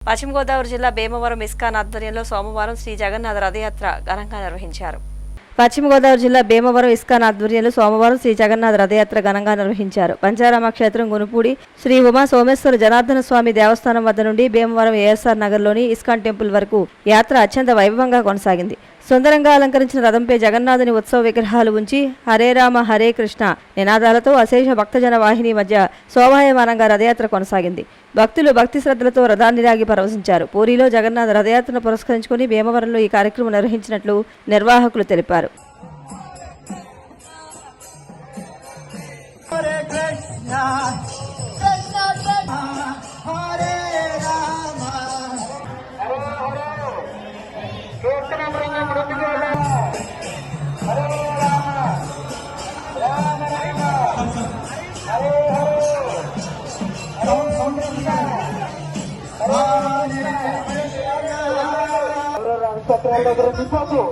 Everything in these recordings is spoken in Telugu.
పశ్చిమ గోదావరి జిల్లా భీమవరం ఇస్కాన్ ఆధ్వర్యంలో సోమవారం శ్రీ జగన్నాథ రథయాత్ర ఘనంగా నిర్వహించారు. పశ్చిమ గోదావరి జిల్లా భీమవరం ఇస్కాన్ ఆధ్వర్యంలో సోమవారం శ్రీ జగన్నాథ రథయాత్ర ఘనంగా నిర్వహించారు. పంచారామ క్షేత్రం గునుపూడి శ్రీ ఉమా సోమేశ్వర జనార్దన స్వామి దేవస్థానం వద్ద నుండి భీమవరం ఏఎస్ఆర్ నగర్లోని ఇస్కాన్ టెంపుల్ వరకు యాత్ర అత్యంత వైభవంగా కొనసాగింది. సుందరంగా అలంకరించిన రథంపై జగన్నాథుని ఉత్సవ విగ్రహాలు ఉంచి హరే రామ హరే కృష్ణ నినాదాలతో అశేష భక్తజన వాహిని మధ్య శోభాయమానంగా రథయాత్ర కొనసాగింది. భక్తులు భక్తి శ్రద్ధలతో రథాన్ని రాగి పరవశించారు. పూరిలో జగన్నాథ రథయాత్రను పురస్కరించుకుని భీమవరంలో ఈ కార్యక్రమం నిర్వహించినట్లు నిర్వాహకులు తెలిపారు.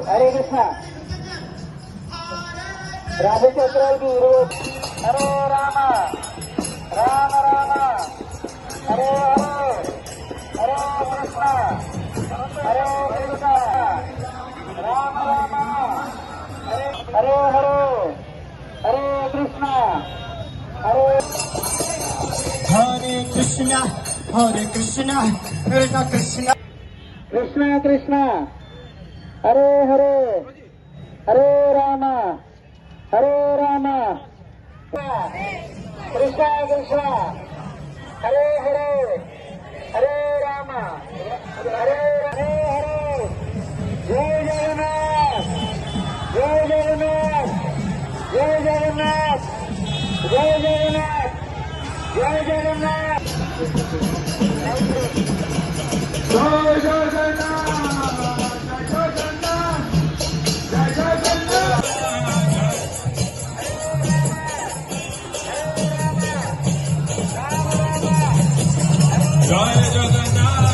హరే కృష్ణ రాజచక్రాలకి హరే రామ రామ రామ హరే హరే హరే కృష్ణ హరే కృష్ణ రామ రామ హరే హరే హరే కృష్ణ హరే హరే కృష్ణ హరే కృష్ణ హరే కృష్ణ కృష్ణ కృష్ణ హరే హరే హరే రామ కృష్ణ కృష్ణ హరే హరే హరే రామ హరే హరే హరే జయ జగన్నాథ్ జయ జగన్నాథ్ జయ జగన్నాథ్ జయ జగన్నాథ్ జయ జగన్నాథ్ జయ జగన్నాథ్ Jai Jagannath.